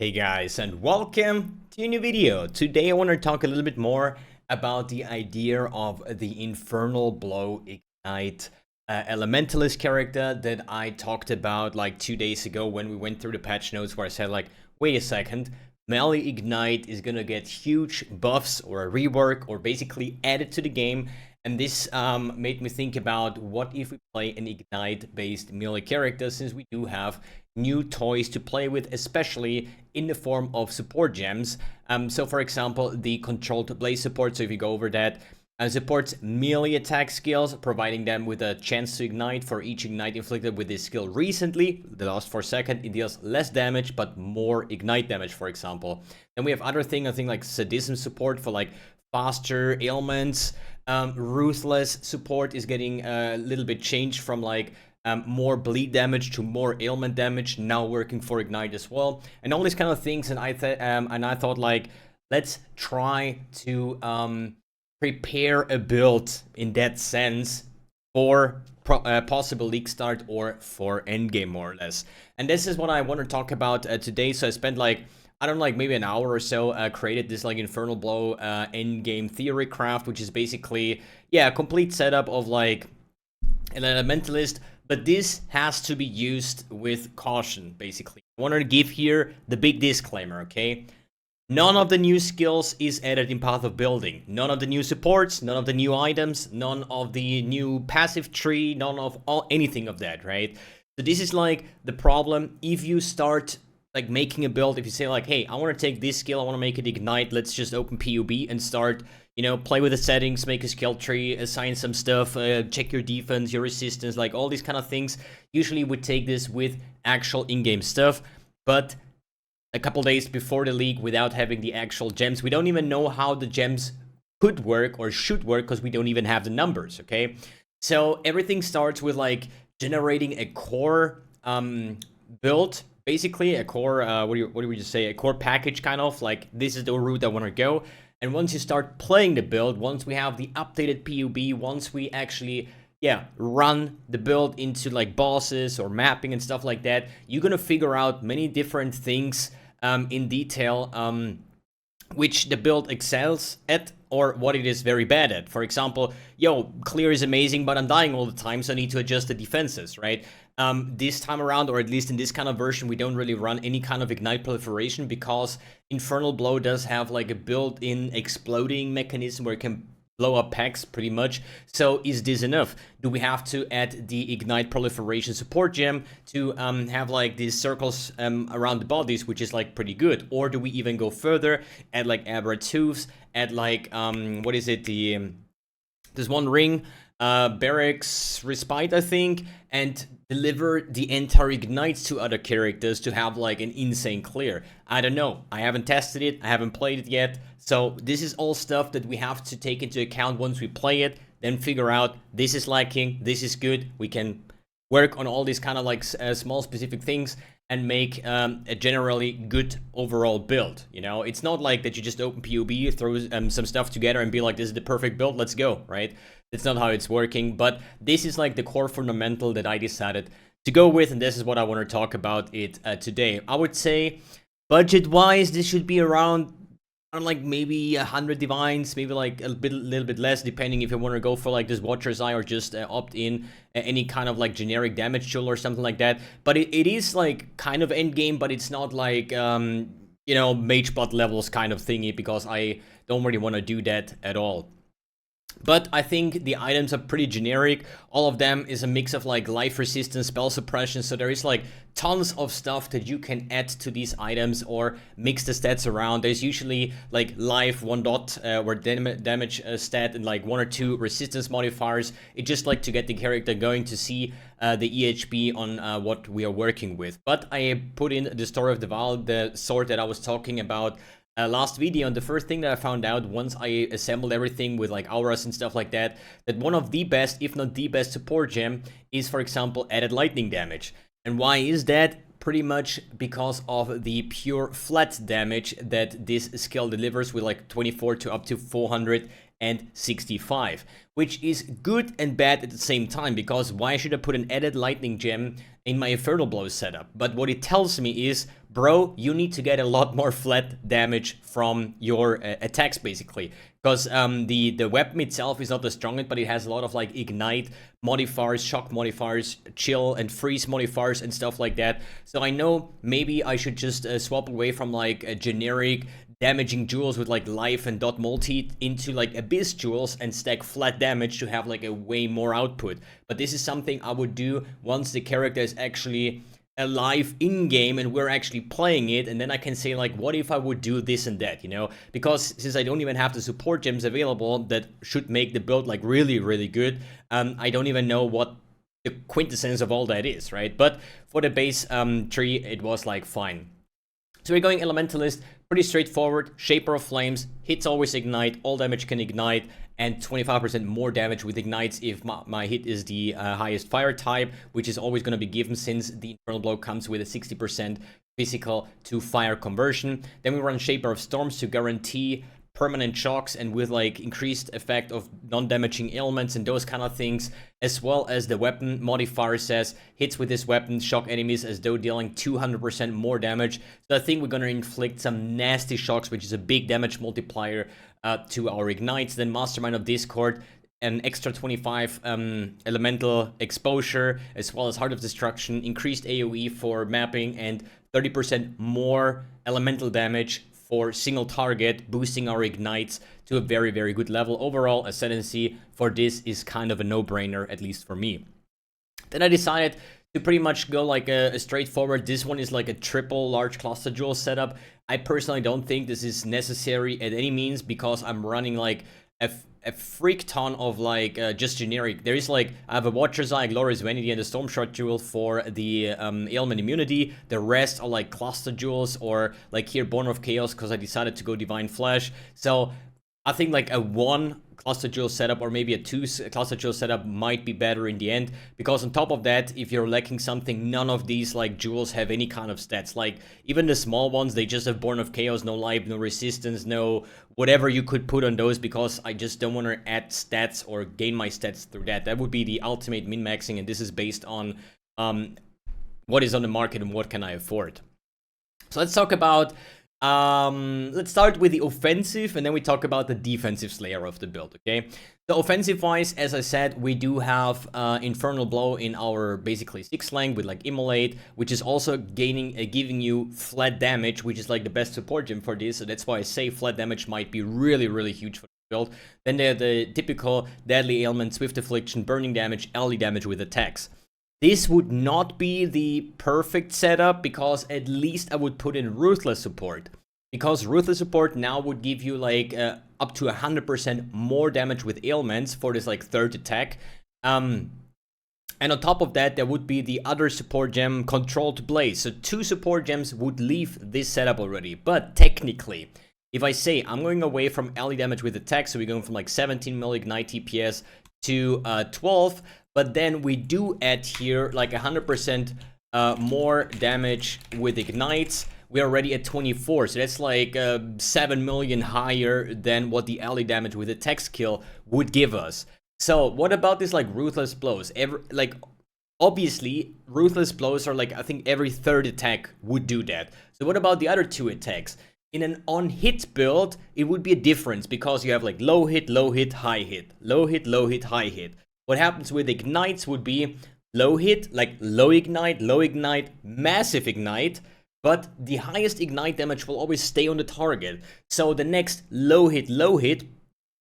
Hey guys, and welcome to a new video. Today I want to talk a little bit more about the idea of the Infernal Blow Ignite Elementalist character that I talked about like 2 days ago when we went through the patch notes, where I said like, wait a second, melee Ignite is gonna get huge buffs or a rework or basically added to the game. And this made me think about what if we play an Ignite based melee character, since we do have new toys to play with, especially in the form of support gems. So for example, the controlled blaze support, so if you go over that, supports melee attack skills, providing them with a chance to ignite for each ignite inflicted with this skill recently. The last 4 seconds, it deals less damage but more ignite damage, for example. Then we have other things, I think, like sadism support for like faster ailments. Ruthless support is getting a little bit changed from like more bleed damage to more ailment damage, now working for ignite as well, and all these kind of things. And I thought like, let's try to prepare a build in that sense for possible league start or for endgame, more or less. And this is what I want to talk about today. So I spent like, I don't know, like maybe an hour or so, created this like Infernal Blow endgame theory craft, which is basically, yeah, a complete setup of like an Elementalist, but this has to be used with caution, basically. I want to give here the big disclaimer, okay? None of the new skills is added in Path of Building. None of the new supports, none of the new items, none of the new passive tree, none of anything of that, right? So this is like the problem if you start like making a build. If you say like, hey, I want to take this skill, I want to make it ignite, let's just open PUB and start, you know, play with the settings, make a skill tree, assign some stuff, check your defense, your resistance, like all these kind of things. Usually we take this with actual in-game stuff, but a couple days before the league, without having the actual gems, we don't even know how the gems could work or should work, because we don't even have the numbers, okay? So everything starts with like generating a core build, basically a core, what do we just say, a core package, kind of like, this is the route I want to go. And once you start playing the build, once we have the updated PUB, once we actually, yeah, run the build into like bosses or mapping and stuff like that, you're gonna figure out many different things in detail, which the build excels at or what it is very bad at. For example, yo, clear is amazing, but I'm dying all the time, so I need to adjust the defenses, right? This time around, or at least in this kind of version, we don't really run any kind of ignite proliferation, because Infernal Blow does have like a built-in exploding mechanism where it can blow up packs pretty much. So is this enough? Do we have to add the ignite proliferation support gem to have like these circles around the bodies, which is like pretty good? Or do we even go further, add like aberrant hooves, add like what is it, the there's one ring, barracks respite, I think, and deliver the entire ignites to other characters to have like an insane clear. I don't know, I haven't tested it, I haven't played it yet, so this is all stuff that we have to take into account once we play it, then figure out this is lacking, this is good. We can work on all these kind of like small specific things and make a generally good overall build. You know, it's not like that you just open PUB, throw some stuff together and be like, this is the perfect build, let's go, right? That's not how it's working, but this is like the core fundamental that I decided to go with, and this is what I want to talk about it today. I would say budget-wise, this should be around, I don't know, like maybe 100 divines, maybe like a little bit less, depending if you want to go for like this Watcher's Eye or just opt in any kind of like generic damage tool or something like that. But it is like kind of end game, but it's not like you know, mage bot levels kind of thingy, because I don't really want to do that at all. But I think the items are pretty generic. All of them is a mix of like life resistance, spell suppression. So there is like tons of stuff that you can add to these items or mix the stats around. There's usually like life 1 dot or damage stat and like 1 or 2 resistance modifiers. It's just like to get the character going, to see the EHP on what we are working with. But I put in the Story of the Wild, the sword that I was talking about last video, and the first thing that I found out once I assembled everything with like auras and stuff like that, that one of the best, if not the best support gem is, for example, added lightning damage. And why is that? Pretty much because of the pure flat damage that this skill delivers, with like 24 to up to 400 and 65, which is good and bad at the same time, because why should I put an added lightning gem in my Infernal Blow setup? But what it tells me is, bro, you need to get a lot more flat damage from your attacks, basically. Because the weapon itself is not the strongest, but it has a lot of like ignite modifiers, shock modifiers, chill and freeze modifiers and stuff like that. So I know maybe I should just swap away from like a generic damaging jewels with like life and dot multi into like abyss jewels and stack flat damage to have like a way more output. But this is something I would do once the character is actually alive in game and we're actually playing it, and then I can say like, what if I would do this and that, you know? Because since I don't even have the support gems available that should make the build like really good, I don't even know what the quintessence of all that is, right? But for the base tree, it was like fine. So we're going Elementalist, pretty straightforward, Shaper of Flames, hits always ignite, all damage can ignite, and 25% more damage with ignites if my hit is the highest fire type, which is always going to be given since the Infernal Blow comes with a 60% physical to fire conversion. Then we run Shaper of Storms to guarantee permanent shocks and with like increased effect of non-damaging ailments and those kind of things, as well as the weapon modifier says hits with this weapon shock enemies as though dealing 200% more damage. So I think we're gonna inflict some nasty shocks, which is a big damage multiplier to our ignites. Then Mastermind of Discord, an extra 25 elemental exposure, as well as Heart of Destruction, increased AoE for mapping, and 30% more elemental damage for single target, boosting our ignites to a very good level. Overall, ascendancy for this is kind of a no-brainer, at least for me. Then I decided to pretty much go like a straightforward, this one is like a triple large cluster jewel setup. I personally don't think this is necessary at any means, because I'm running like a freak ton of like just generic. There is like, I have a Watcher's Eye, Glorious Vanity, and a Storm Shot jewel for the ailment immunity. The rest are like cluster jewels, or like here Born of Chaos, because I decided to go Divine Flash. So I think like a 1 cluster jewel setup or maybe a 2 cluster jewel setup might be better in the end, because on top of that, if you're lacking something, none of these like jewels have any kind of stats. Like even the small ones, they just have Born of Chaos, no life, no resistance, no whatever you could put on those, because I just don't want to add stats or gain my stats through that. That would be the ultimate min-maxing, and this is based on what is on the market and what can I afford. So let's talk about let's start with the offensive, and then we talk about the defensive layer of the build, okay? So offensive-wise, as I said, we do have Infernal Blow in our basically 6th rank with like Immolate, which is also giving you flat damage, which is like the best support gem for this. So that's why I say flat damage might be really huge for the build. Then there are the typical Deadly Ailment, Swift Affliction, Burning Damage, LD damage with attacks. This would not be the perfect setup, because at least I would put in Ruthless support. Because Ruthless support now would give you like up to 100% more damage with ailments for this like 3rd attack. And on top of that, there would be the other support gem, Controlled Blaze. So 2 support gems would leave this setup already. But technically, if I say I'm going away from LE damage with attack, so we're going from like 17 mil ignite TPS to 12, but then we do add here like 100% more damage with ignites. We're already at 24, so that's like 7 million higher than what the LE damage with attack skill would give us. So what about this like Ruthless Blows? Obviously, Ruthless Blows are like, I think every 3rd attack would do that. So what about the other 2 attacks? In an on-hit build, it would be a difference, because you have like low hit, high hit, low hit, high hit. What happens with ignites would be low hit, like low ignite, massive ignite, but the highest ignite damage will always stay on the target. So the next low hit,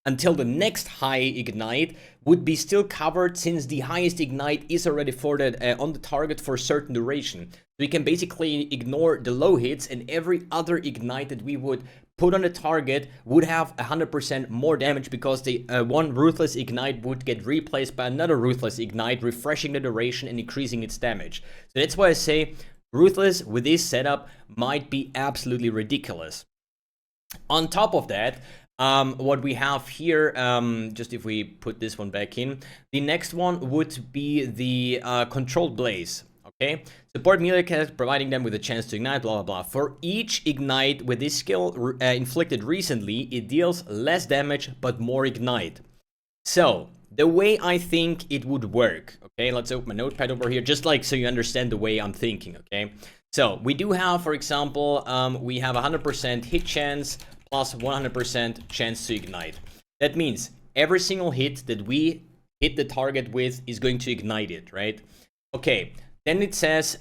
until the next high ignite would be still covered, since the highest ignite is already afforded on the target for a certain duration. So we can basically ignore the low hits, and every other ignite that we would put on the target would have 100% more damage, because the one Ruthless Ignite would get replaced by another Ruthless Ignite, refreshing the duration and increasing its damage. So that's why I say Ruthless with this setup might be absolutely ridiculous. On top of that, what we have here, just if we put this one back in, the next one would be the Controlled Blaze. Okay, support melee attacks, providing them with a chance to ignite, blah blah blah. For each ignite with this skill inflicted recently, it deals less damage but more ignite. So the way I think it would work, okay, let's open my notepad over here, just like so you understand the way I'm thinking, okay. So we do have, for example, we have 100% hit chance plus 100% chance to ignite. That means every single hit that we hit the target with is going to ignite it, right? Okay. Then it says,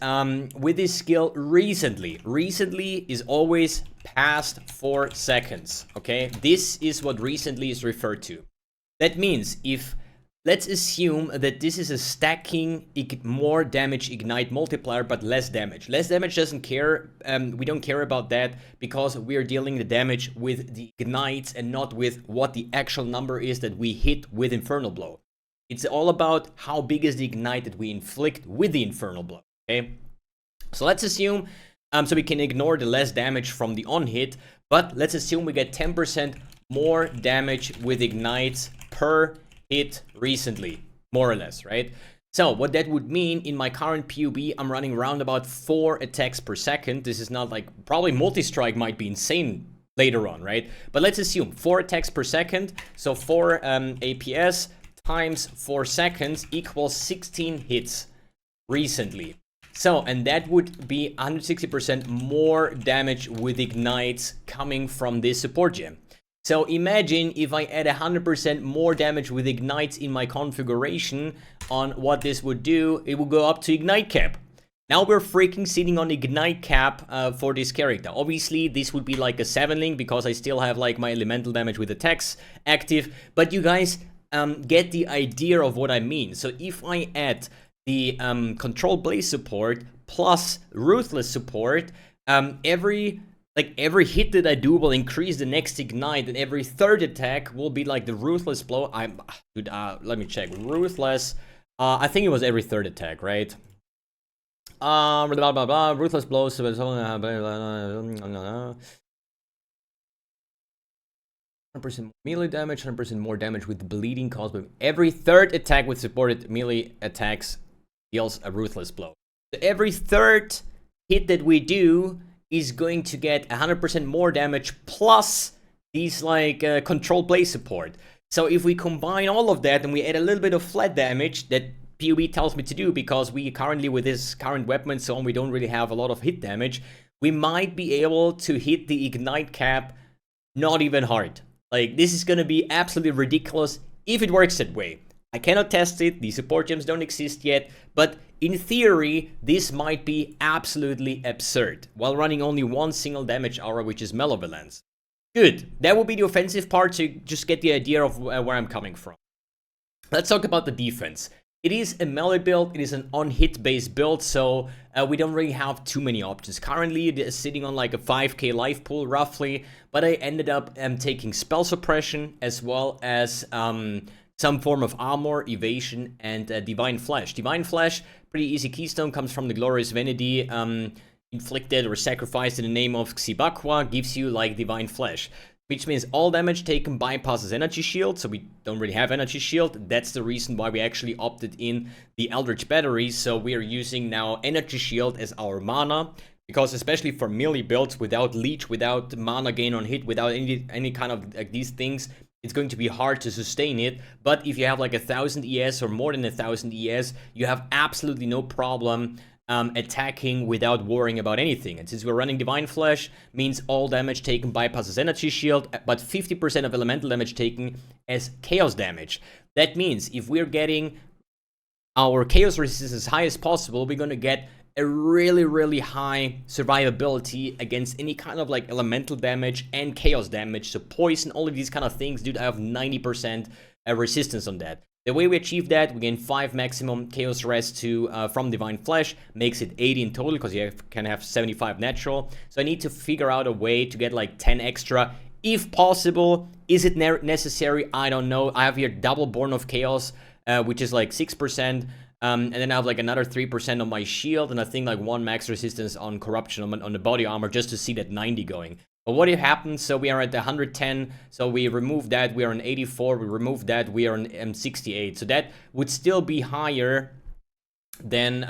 with this skill, recently. Recently is always past 4 seconds, okay? This is what recently is referred to. That means if, let's assume that this is a stacking more damage ignite multiplier, but less damage. Less damage doesn't care, we don't care about that because we are dealing the damage with the ignites and not with what the actual number is that we hit with Infernal Blow. It's all about how big is the ignite that we inflict with the Infernal Blow, okay? So let's assume, so we can ignore the less damage from the on-hit, but let's assume we get 10% more damage with ignites per hit recently, more or less, right? So what that would mean, in my current PUB, I'm running around about 4 attacks per second. This is not like, probably multi-strike might be insane later on, right? But let's assume 4 attacks per second, so 4 APS, times 4 seconds equals 16 hits recently. So, and that would be 160% more damage with ignites coming from this support gem. So imagine if I add 100% more damage with ignites in my configuration on what this would do, it would go up to ignite cap. Now we're freaking sitting on ignite cap for this character. Obviously, this would be like a 7-link because I still have like my elemental damage with attacks active, but you guys get the idea of what I mean. So if I add the control blaze support plus ruthless support, every hit that I do will increase the next ignite, and every third attack will be like the ruthless blow. Let me check. Ruthless, I think it was every third attack, right? Blah blah blah. Ruthless blows. 100% melee damage, 100% more damage with bleeding caused by every third attack with supported melee attacks deals a ruthless blow. So every third hit that we do is going to get 100% more damage plus these like control blaze support. So if we combine all of that and we add a little bit of flat damage that PoE tells me to do, because we currently with this current weapon so on, we don't really have a lot of hit damage, we might be able to hit the ignite cap not even hard. Like, this is gonna be absolutely ridiculous if it works that way. I cannot test it, the support gems don't exist yet, but in theory, this might be absolutely absurd, while running only one single damage aura, which is Malevolence. Good, that would be the offensive part to just get the idea of where I'm coming from. Let's talk about the defense. It is a melee build, it is an on-hit based build, so we don't really have too many options. Currently, it is sitting on like a 5k life pool roughly, but I ended up taking spell suppression as well as some form of armor, evasion, and divine flesh. Divine flesh, pretty easy keystone, comes from the glorious vanity, inflicted or sacrificed in the name of Xibaqua, gives you like divine flesh. Which means all damage taken bypasses energy shield, so we don't really have energy shield. That's the reason why we actually opted in the Eldritch Battery, so we are using now energy shield as our mana, because especially for melee builds, without leech, without mana gain on hit, without any kind of like these things, it's going to be hard to sustain it. But if you have like 1000 ES or more than 1000 ES, you have absolutely no problem attacking without worrying about anything. And since we're running Divine Flesh, means all damage taken bypasses energy shield, but 50% of elemental damage taken as chaos damage. That means if we're getting our chaos resistance as high as possible, we're gonna get a really high survivability against any kind of like elemental damage and chaos damage. So poison, all of these kind of things, dude, I have 90% resistance on that. The way we achieve that, we gain 5 maximum chaos rest from Divine Flesh, makes it 80 in total because you can have 75 natural. So I need to figure out a way to get like 10 extra if possible. Is it necessary? I don't know. I have here double Born of Chaos, which is like 6%. And then I have like another 3% on my shield, and I think like 1 max resistance on corruption on the body armor just to see that 90 going. But what happens? So we are at 110, so we remove that, we are on 84, we remove that, we are on 68. So that would still be higher than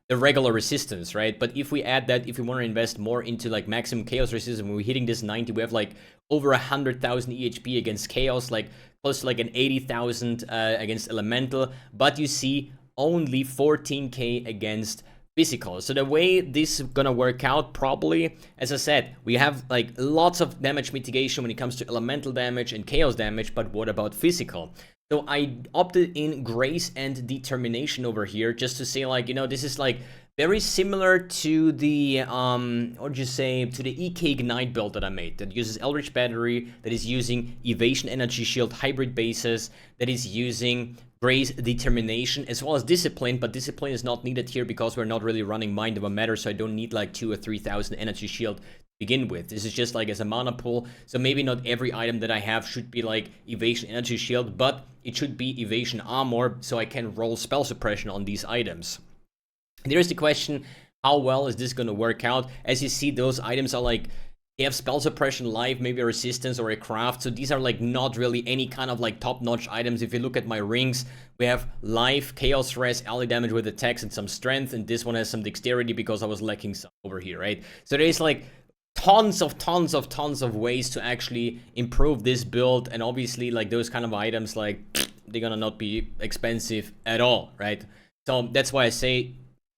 the regular resistance, right? But if we add that, if we want to invest more into like maximum chaos resistance, when we're hitting this 90, we have like over 100,000 EHP against chaos, like close to like an 80,000 against elemental. But you see only 14k against physical. So the way this is gonna work out, probably, as I said, we have like lots of damage mitigation when it comes to elemental damage and chaos damage, but what about physical? So I opted in Grace and Determination over here, just to say, like, you know, this is like very similar to the what would you say, to the EK Ignite build that I made, that uses Eldritch Battery, that is using Evasion Energy Shield hybrid bases, that is using Grace, Determination, as well as Discipline, but Discipline is not needed here because we're not really running Mind Over Matter, so I don't need like 2,000 or 3,000 Energy Shield to begin with. This is just like as a mana pool, so maybe not every item that I have should be like Evasion Energy Shield, but it should be Evasion Armor, so I can roll Spell Suppression on these items. And here's the question, how well is this going to work out? As you see, those items are like, they have Spell Suppression, Life, maybe a Resistance or a Craft, so these are like not really any kind of like top-notch items. If you look at my rings, we have Life, Chaos Res, ally damage with attacks, and some Strength, and this one has some Dexterity because I was lacking some over here, right? So there's like tons of ways to actually improve this build, and obviously like those kind of items, like they're gonna not be expensive at all, right? So that's why I say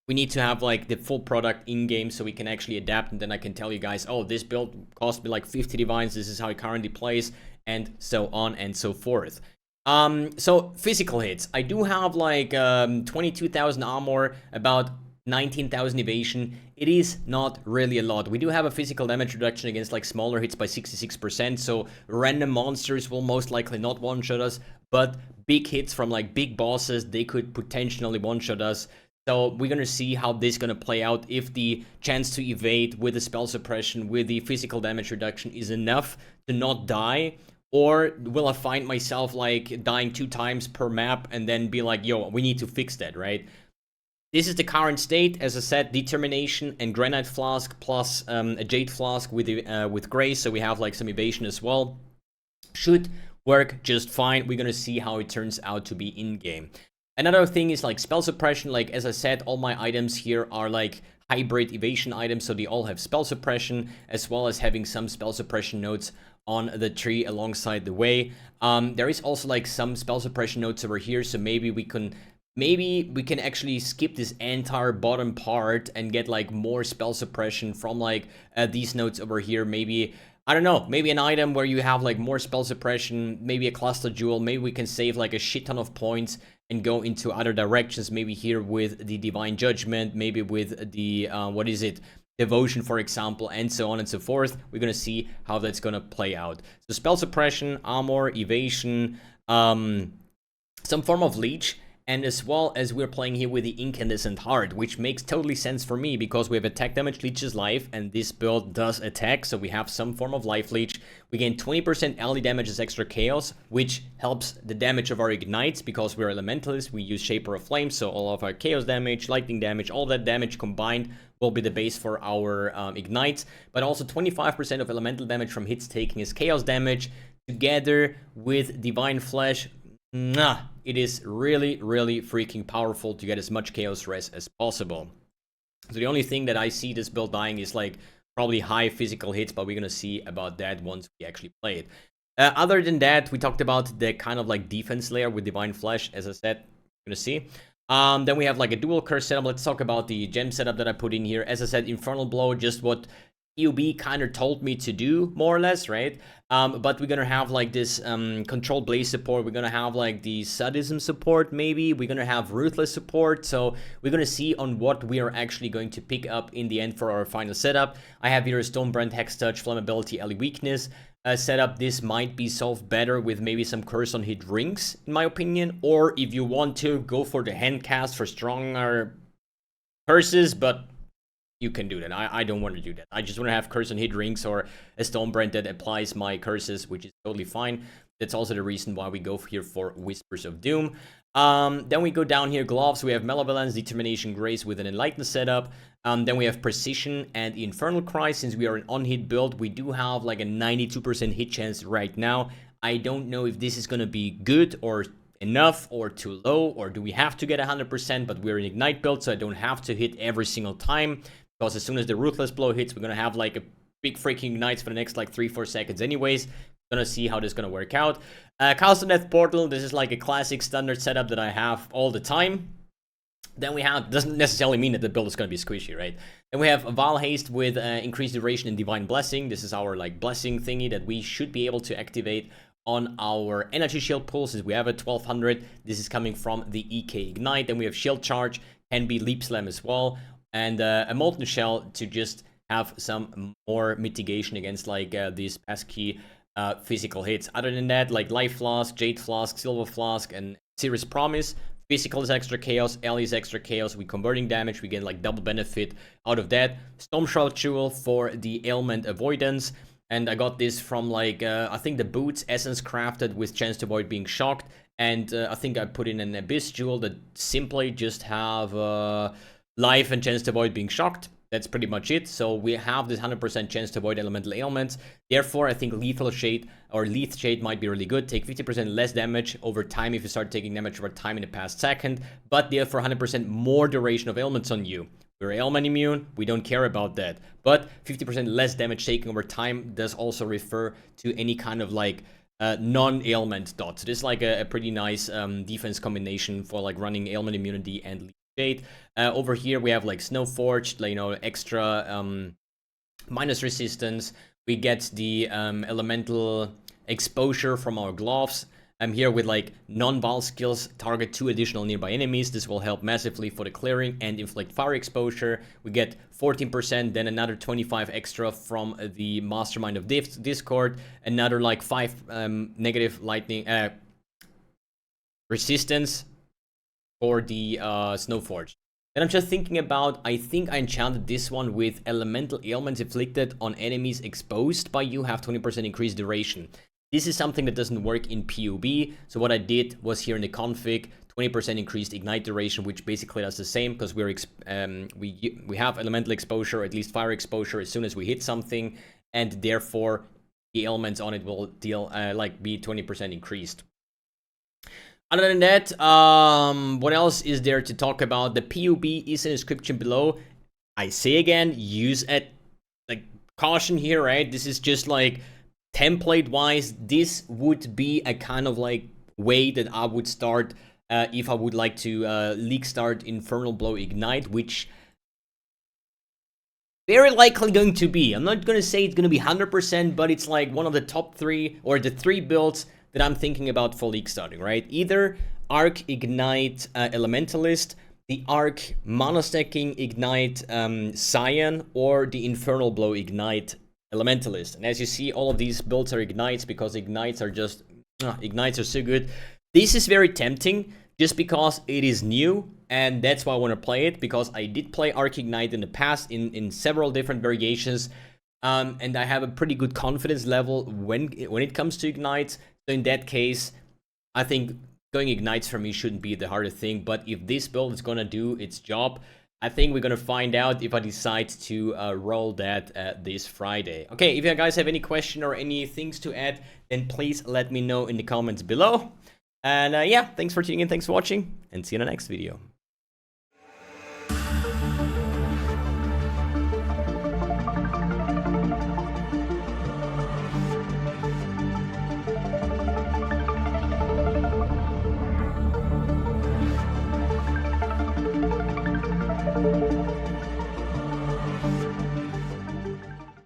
we need to have like the full product in game so we can actually adapt, and then I can tell you guys, oh, this build cost me like 50 divines, this is how it currently plays, and so on and so forth. So physical hits, I do have like 22,000 armor, about 19,000 evasion. It is not really a lot. We do have a physical damage reduction against like smaller hits by 66%, so random monsters will most likely not one-shot us, but big hits from like big bosses, they could potentially one-shot us. So we're gonna see how this is gonna play out, if the chance to evade with the spell suppression, with the physical damage reduction is enough to not die, or will I find myself like dying 2 times per map and then be like, yo, we need to fix that, right? This is the current state. As I said, Determination and Granite Flask plus a Jade Flask with Grace, so we have like some evasion as well. Should work just fine. We're gonna see how it turns out to be in-game. Another thing is like spell suppression. Like as I said, all my items here are like hybrid evasion items, so they all have spell suppression, as well as having some spell suppression nodes on the tree alongside the way. There is also like some spell suppression nodes over here, so maybe we can actually skip this entire bottom part and get like more spell suppression from like these nodes over here. Maybe, I don't know, maybe an item where you have like more spell suppression, maybe a cluster jewel, maybe we can save like a shit ton of points and go into other directions, maybe here with the Divine Judgment, maybe with the, what is it, Devotion, for example, and so on and so forth. We're gonna see how that's gonna play out. So spell suppression, armor, evasion, some form of leech, and as well as we're playing here with the Incandescent Heart, which makes totally sense for me because we have attack damage, leeches, life, and this build does attack, so we have some form of life leech. We gain 20% ally damage as extra chaos, which helps the damage of our ignites because we're elementalists. We use Shaper of Flame, so all of our chaos damage, lightning damage, all that damage combined will be the base for our ignites, but also 25% of elemental damage from hits taken as chaos damage, together with Divine Flesh. It is really freaking powerful to get as much chaos res as possible. So the only thing that I see this build dying is like probably high physical hits, but we're gonna see about that once we actually play it. Other than that, we talked about the kind of like defense layer with Divine Flesh, as I said, we're gonna see. Then we have like a dual curse setup. Let's talk about the gem setup that I put in here. As I said, Infernal Blow, just what EUB kind of told me to do, more or less, right? But we're gonna have like this Controlled Blaze support, we're gonna have like the Sadism support, maybe, we're gonna have Ruthless support, so we're gonna see on what we are actually going to pick up in the end for our final setup. I have here a Stonebrand, Hex Touch, Flammability, Ally Weakness setup. This might be solved better with maybe some Curse on Hit rings, in my opinion, or if you want to, go for the hand cast for stronger curses, but you can do that. I don't want to do that. I just want to have Curse on Hit rings or a Stonebrand that applies my curses, which is totally fine. That's also the reason why we go here for Whispers of Doom. Then we go down here, gloves. We have Malevolence, Determination, Grace with an Enlightened setup. Then we have Precision and Infernal Cry. Since we are an on-hit build, we do have like a 92% hit chance right now. I don't know if this is going to be good or enough or too low, or do we have to get 100%, but we're in Ignite build, so I don't have to hit every single time, because as soon as the Ruthless Blow hits, we're gonna have like a big freaking Ignites for the next like 3-4 seconds anyways. Gonna see how this is gonna work out. Cast on Death Portal, this is like a classic standard setup that I have all the time. Then we have, doesn't necessarily mean that the build is going to be squishy, right? Then we have Val Haste with increased duration and Divine Blessing. This is our like blessing thingy that we should be able to activate on our energy shield pool, since we have a 1200. This is coming from the EK Ignite. Then we have Shield Charge, can be Leap Slam as well, and a Molten Shell to just have some more mitigation against like these pesky physical hits. Other than that, like Life Flask, Jade Flask, Silver Flask, and Serious Promise. Physical is extra chaos, L is extra chaos, we converting damage, we get like double benefit out of that. Storm Shroud Jewel for the ailment avoidance, and I got this from like, I think the boots, essence crafted with chance to avoid being shocked, and I think I put in an Abyss Jewel that simply just have life and chance to avoid being shocked. That's pretty much it. So we have this 100% chance to avoid elemental ailments. Therefore, I think Lethal Shade or Leth Shade might be really good. Take 50% less damage over time if you start taking damage over time in the past second, but therefore 100% more duration of ailments on you. We're ailment immune, we don't care about that. But 50% less damage taken over time does also refer to any kind of like non-ailment dots. So this is like a pretty nice defense combination for like running ailment immunity and Leth Shade. Over here we have like Snow Forged, like, you know, extra minus resistance. We get the elemental exposure from our gloves. I'm here with like non-Val skills, target 2 additional nearby enemies. This will help massively for the clearing and inflict fire exposure. We get 14%, then another 25 extra from the Mastermind of Discord. Another like 5 negative lightning resistance for the Snowforge. And I'm just thinking about, I think I enchanted this one with elemental ailments inflicted on enemies exposed by you have 20% increased duration. This is something that doesn't work in PUB, so what I did was here in the config, 20% increased ignite duration, which basically does the same, because we have elemental exposure, at least fire exposure, as soon as we hit something, and therefore the ailments on it will deal be 20% increased. Other than that, what else is there to talk about? The PUB is in the description below. I say again, use it like caution here, right? This is just like template wise, this would be a kind of like way that I would start if I would like to league start Infernal Blow Ignite, which very likely going to be. I'm not going to say it's going to be 100%, but it's like one of the top 3 or the 3 builds that I'm thinking about for league starting, right? Either Arc Ignite Elementalist, the Arc Monostacking Ignite Scion, or the Infernal Blow Ignite Elementalist. And as you see, all of these builds are Ignites because Ignites are just, Ignites are so good. This is very tempting just because it is new, and that's why I want to play it, because I did play Arc Ignite in the past in several different variations, and I have a pretty good confidence level when it comes to Ignites. So in that case, I think going Ignites for me shouldn't be the hardest thing, but if this build is gonna do its job, I think we're gonna find out if I decide to roll that this Friday. Okay, if you guys have any question or any things to add, then please let me know in the comments below. And yeah, thanks for tuning in, thanks for watching, and see you in the next video.